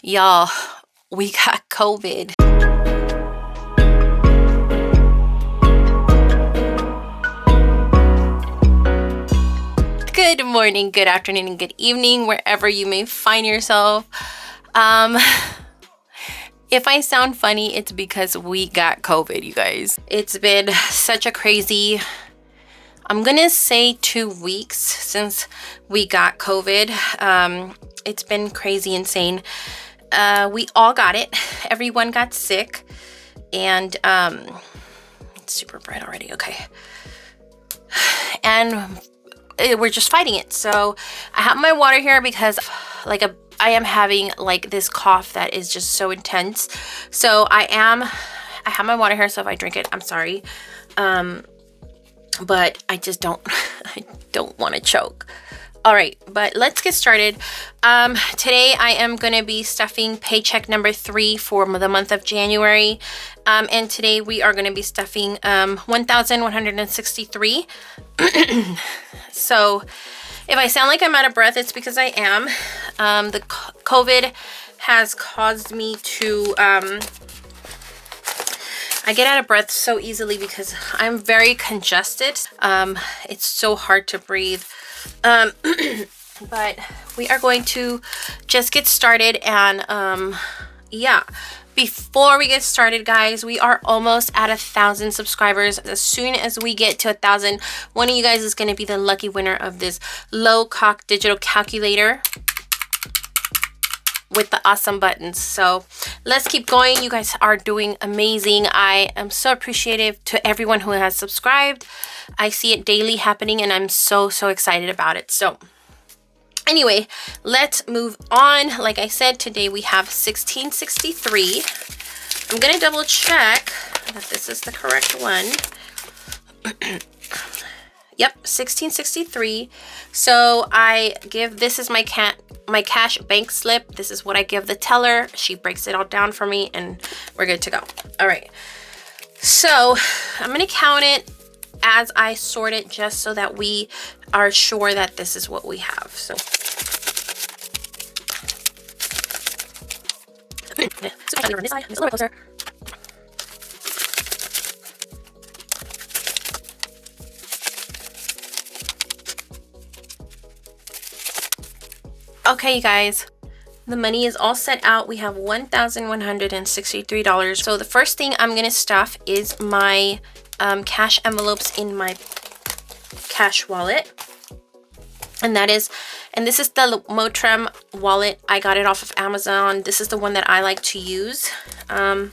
Y'all, we got COVID. Good morning, good afternoon, and good evening, wherever you may find yourself. If I sound funny, it's because we got COVID, you guys. It's been such a crazy, I'm gonna say 2 weeks since we got COVID. It's been crazy, insane. We all got it. Everyone got sick. And it's super bright already, okay. And we're just fighting it. So I have my water here because I am having like this cough that is just so intense. So I have my water here, so if I drink it, I'm sorry. But I just don't I don't want to choke. All right, but let's get started. Today I am going to be stuffing paycheck number 3 for the month of January. And today we are going to be stuffing 1,163. So if I sound like I'm out of breath, it's because I am. The COVID has caused me to, I get out of breath so easily because I'm very congested. It's so hard to breathe. But we are going to just get started, and yeah, before we get started, guys, we are almost at 1,000 subscribers. As soon as we get to 1,000, one of you guys is going to be the lucky winner of this low-cost digital calculator with the awesome buttons. So let's keep going. You guys are doing amazing. I am so appreciative to everyone who has subscribed. I see it daily happening, and I'm so excited about it. So anyway, let's move on. Like I said, today we have 1663. I'm gonna double check that this is the correct one. Yep, 1663. So I give, this is my cash bank slip. This is what I give the teller. She breaks it all down for me, and we're good to go. All right. So I'm gonna count it as I sort it, just so that we are sure that this is what we have. So a little closer. Okay, you guys, the money is all set out. We have $1,163. So the first thing I'm gonna stuff is my cash envelopes in my cash wallet, and this is the Motrem wallet. I got it off of Amazon. This is the one that I like to use, and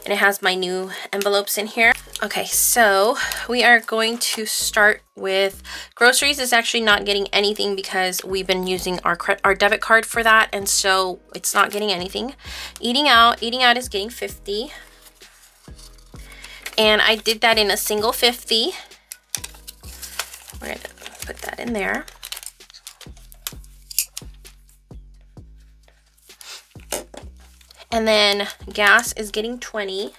it has my new envelopes in here. Okay, so we are going to start with groceries. Is actually not getting anything because we've been using our debit card for that, and so it's not getting anything. Eating out is getting 50. And I did that in a single 50. We're gonna put that in there. And then gas is getting 20.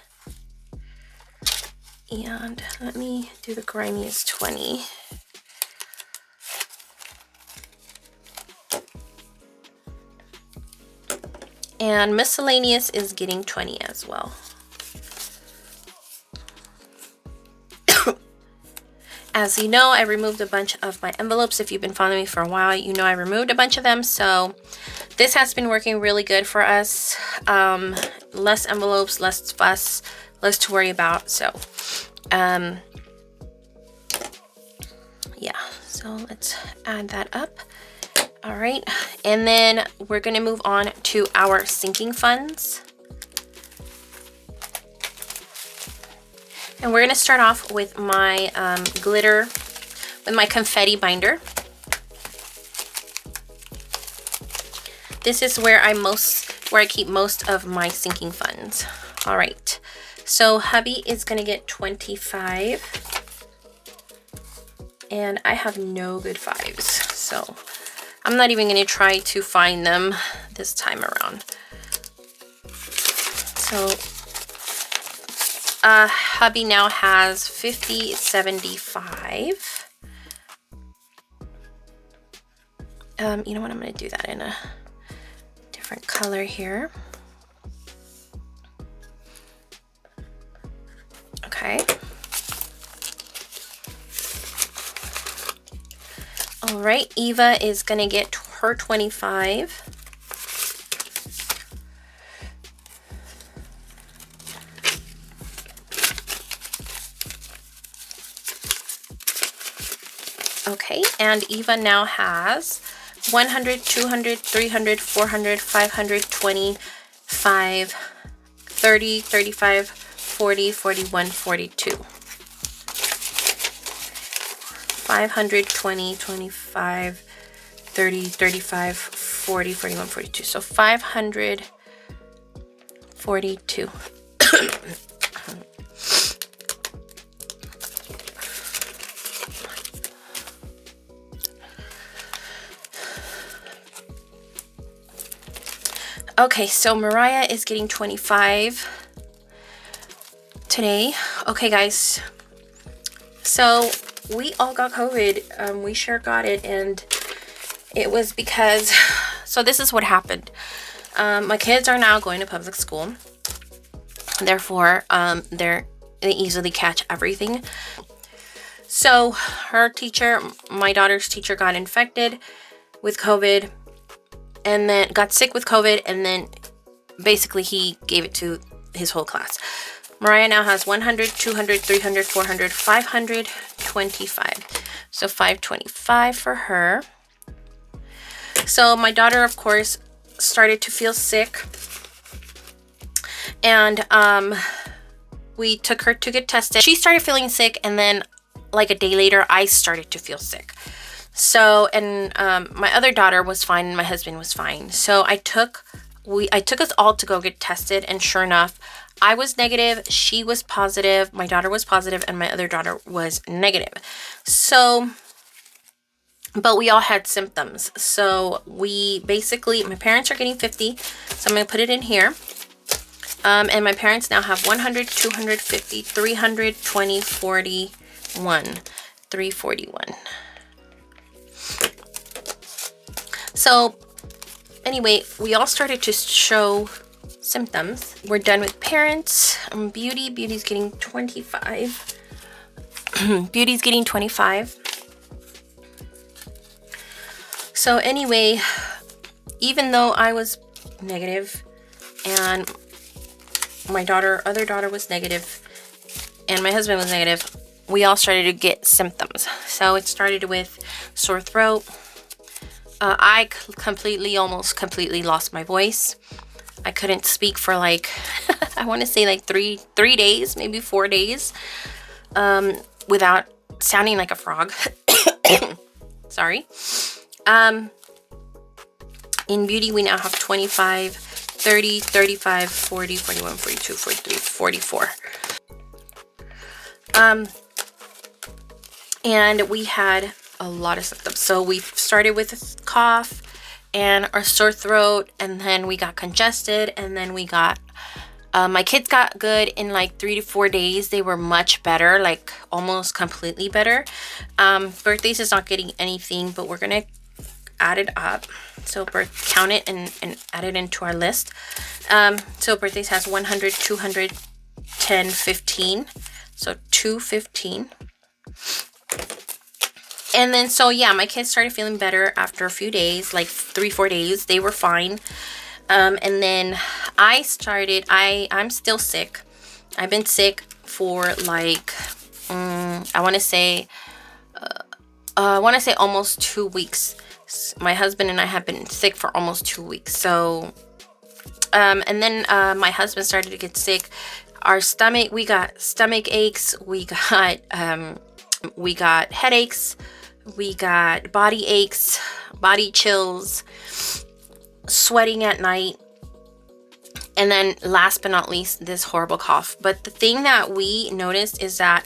And let me do the grimiest 20. And miscellaneous is getting 20 as well. As you know, I removed a bunch of my envelopes. If you've been following me for a while, you know I removed a bunch of them. So this has been working really good for us. Less envelopes, less fuss, less to worry about. So yeah, so let's add that up. All right, and then we're gonna move on to our sinking funds. And we're going to start off with my glitter, with my confetti binder. This is where I keep most of my sinking funds. All right, so hubby is going to get 25. And I have no good 5s, so I'm not even going to try to find them this time around. So hubby now has 50, 75. You know what? I'm going to do that in a different different color here. Okay. All right, Eva is gonna get her 25. Okay, and Eva now has 100, 200, 300, 400, 500, 25, 30, 35, 40, 41, 42. 520, 25, 30, 35, 40, 41, 42. So 542. Okay, so Mariah is getting 25 today. Okay, guys. So we all got COVID. We sure got it, and it was because, so this is what happened. My kids are now going to public school. Therefore, they easily catch everything. So her teacher, my daughter's teacher, got infected with COVID, and then got sick with COVID, and then basically he gave it to his whole class. Mariah now has 100, 200, 300, 400, 525. So 525 for her. So my daughter, of course, started to feel sick. And we took her to get tested. She started feeling sick, and then like a day later, I started to feel sick. So, and my other daughter was fine, and my husband was fine. So I took us all to go get tested, and sure enough, I was negative, she was positive, my daughter was positive, and my other daughter was negative. So, but we all had symptoms. So we basically, my parents are getting 50, so I'm going to put it in here. And my parents now have 100, 250, 300, 20, 41, 341. So anyway, we all started to show symptoms. We're done with parents. Beauty's getting 25. Beauty's getting 25. So anyway, even though I was negative and my other daughter was negative and my husband was negative, we all started to get symptoms. So it started with sore throat. I almost completely lost my voice. I couldn't speak for like, I want to say like three days, maybe 4 days, without sounding like a frog. Sorry. In beauty, we now have 25, 30, 35, 40, 41, 42, 43, 44. And we had a lot of symptoms. So we started with a cough and our sore throat, and then we got congested, and then we got my kids got good in like 3 to 4 days. They were much better, like almost completely better. Birthdays is not getting anything, but we're gonna add it up. So count it and add it into our list. So birthdays has 100, 200, 10, 15. So 215. And then, so yeah, my kids started feeling better after a few days, like 3-4 days. They were fine. And then I'm still sick. I've been sick for like, I want to say almost 2 weeks. My husband and I have been sick for almost 2 weeks. So, and then my husband started to get sick. We got stomach aches. We got headaches. We got body aches, body chills, sweating at night, and then last but not least, this horrible cough. But the thing that we noticed is that,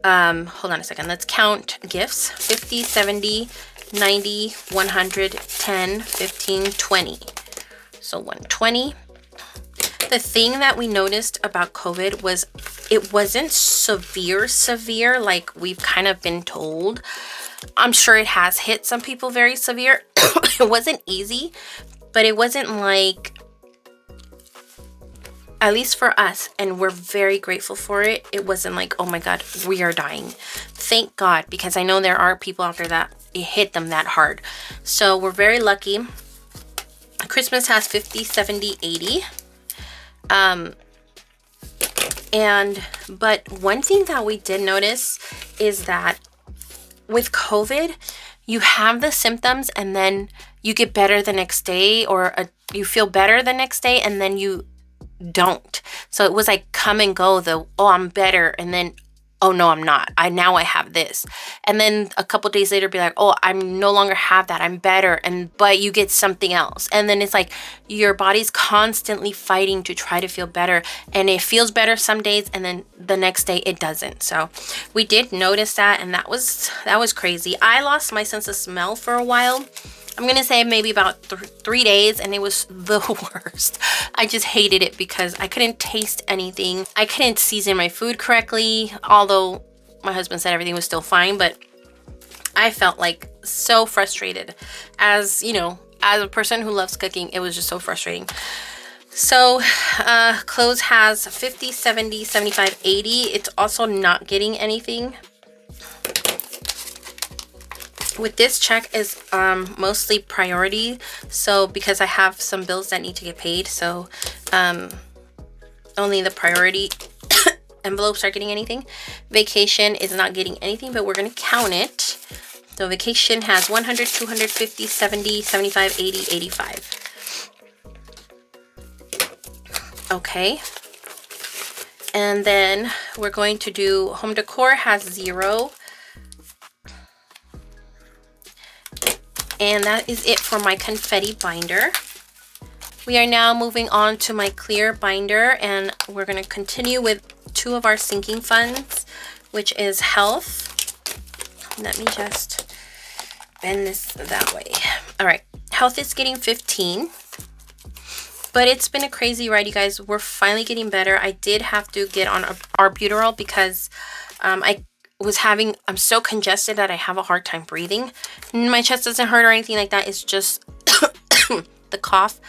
hold on a second, let's count gifts. 50, 70, 90, 100, 10, 15, 20. So 120. The thing that we noticed about COVID was it wasn't severe like we've kind of been told. I'm sure it has hit some people very severe. It wasn't easy, but it wasn't like, at least for us, and we're very grateful for it, it wasn't like, oh my God, we are dying. Thank God, because I know there are people out there that it hit them that hard. So we're very lucky. Christmas has 50, 70, 80. But one thing that we did notice is that with COVID, you have the symptoms and then you get better the next day, or you feel better the next day, and then you don't. So it was like come and go, oh, I'm better, and then, oh no, I'm not. Now I have this. And then a couple days later be like, oh, I no longer have that. I'm better. But you get something else. And then it's like your body's constantly fighting to try to feel better. And it feels better some days, and then the next day it doesn't. So we did notice that, and that was crazy. I lost my sense of smell for a while. I'm gonna say maybe about 3 days, and it was the worst. I just hated it because I couldn't taste anything. I couldn't season my food correctly, although my husband said everything was still fine, but I felt like so frustrated. As you know, as a person who loves cooking, it was just so frustrating. So clothes has 50, 70, 75, 80. It's also not getting anything. With this check is mostly priority, so because I have some bills that need to get paid, so only the priority envelopes are getting anything. Vacation is not getting anything, but we're going to count it. So vacation has 100, 250, 70, 75, 80, 85. Okay. And then we're going to do home decor has 0. And that is it for my confetti binder. We are now moving on to my clear binder, and we're going to continue with 2 of our sinking funds, which is health. Let me just bend this that way. All right, health is getting 15. But it's been a crazy ride, you guys. We're finally getting better. I did have to get on albuterol because I'm so congested that I have a hard time breathing. My chest doesn't hurt or anything like that. It's just the cough.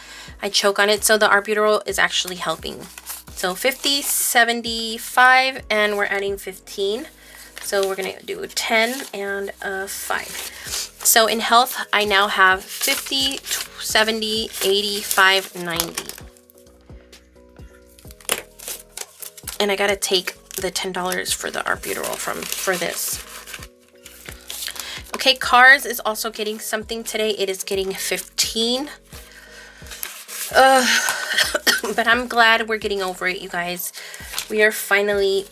I choke on it. So the albuterol is actually helping. So 50, 75, and we're adding 15. So we're going to do 10 and 5. So in health, I now have 50, 70, 85, 90. And I got to take the $10 for the albuterol for this. Okay, cars is also getting something today. It is getting 15. But I'm glad we're getting over it, you guys. We are finally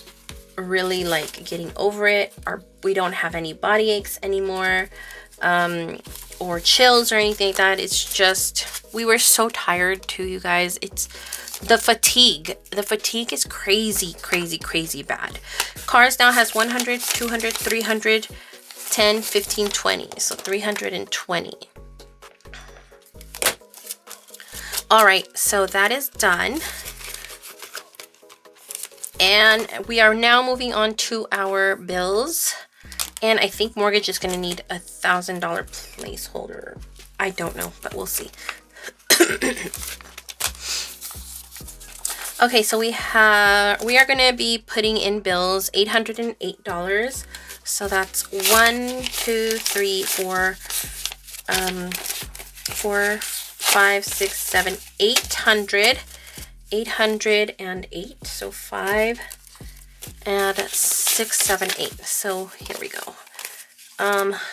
really like getting over it. We don't have any body aches anymore, or chills or anything like that. It's just, we were so tired too, you guys. It's the fatigue. The fatigue is crazy, crazy, crazy bad. Cars now has 100, 200, 300, 10, 15, 20. So 320. All right, so that is done. And we are now moving on to our bills. And I think mortgage is going to need $1,000 placeholder. I don't know, but we'll see. Okay, so we are going to be putting in bills $808. So that's 1, 2, 3, 4, 5, 6, 7, 800. 808. So 5 and 6, 7, 8. So here we go.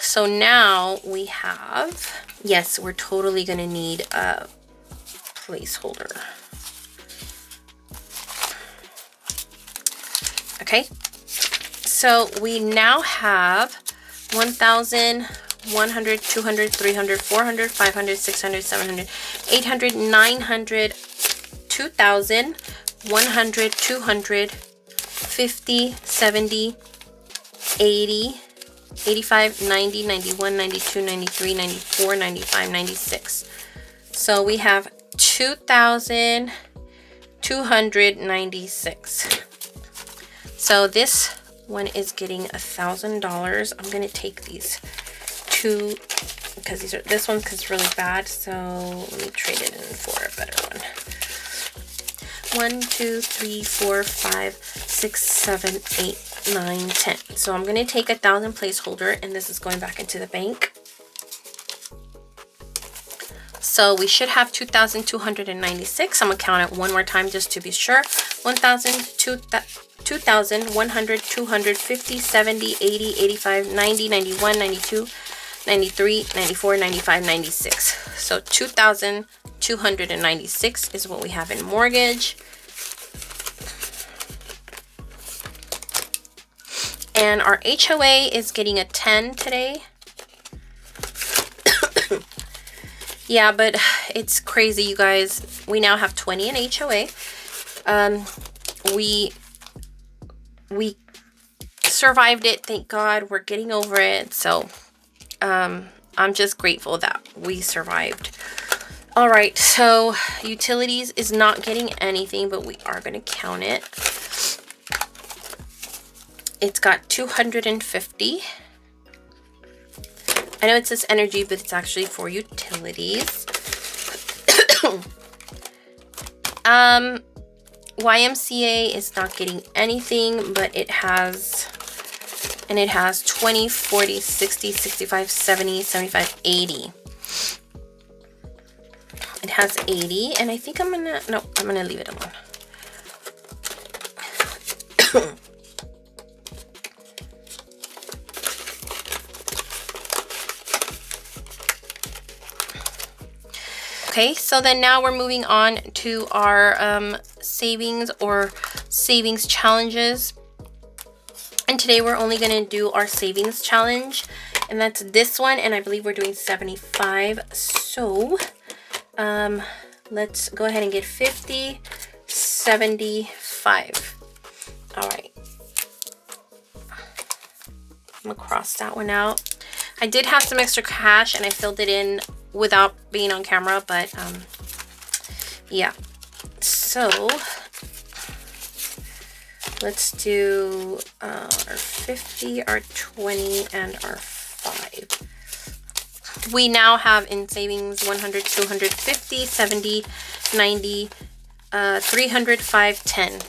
So now we have, yes, we're totally going to need a placeholder. Okay, so we now have 1,000, 100, 200, 300, 400, 500, 600, 700, 800, 900, 2,000, 100, 200, 50, 70, 80, 85, 90, 91, 92, 93, 94, 95, 96. So we have 2,296. So this one is getting $1,000. I'm going to take these 2 because this one's because it's really bad. So let me trade it in for a better one. 1, 2, 3, 4, 5, 6, 7, 8, 9, 10. So I'm going to take 1,000 placeholder, and this is going back into the bank. So we should have 2,296. I'm going to count it one more time just to be sure. 1,000, 2,000, 100, 200, 50, 70, 80, 85, 90, 91, 92, 93, 94, 95, 96. So 2,296 is what we have in mortgage. And our HOA is getting a 10 today. Yeah, but it's crazy, you guys. We now have 20 in HOA. We survived it, thank God. We're getting over it. So I'm just grateful that we survived. All right, so utilities is not getting anything, but we are going to count it. It's got 250. I know it says energy, but it's actually for utilities. YMCA is not getting anything, but it has 20, 40, 60, 65, 70, 75, 80. It has 80, and I think I'm gonna leave it alone. Okay, so then now we're moving on to our savings or savings challenges. And today we're only going to do our savings challenge. And that's this one. And I believe we're doing 75. So let's go ahead and get 50, 75. All right. I'm going to cross that one out. I did have some extra cash and I filled it in without being on camera, but yeah. So let's do our 50, our 20, and our 5. We now have in savings 100, 250, 70, 90, 300, 510.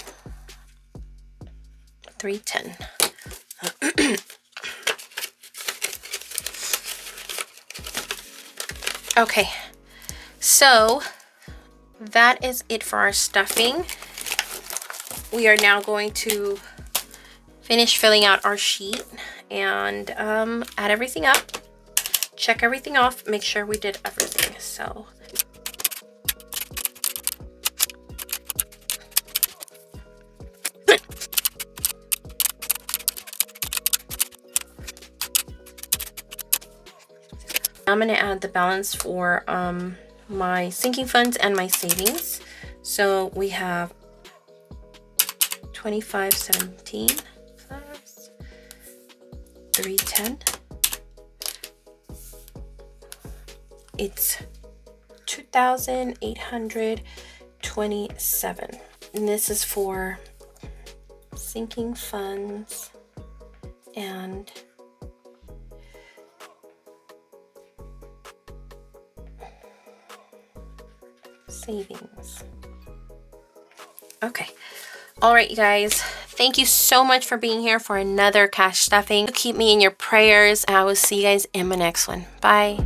310. Okay, so that is it for our stuffing. We are now going to finish filling out our sheet and add everything up, check everything off, make sure we did everything. So I'm going to add the balance for my sinking funds and my savings. So we have 2517 plus 310. It's 2,827. And this is for sinking funds and savings. Okay. All right, you guys. Thank you so much for being here for another cash stuffing. Keep me in your prayers, and I will see you guys in my next one. Bye.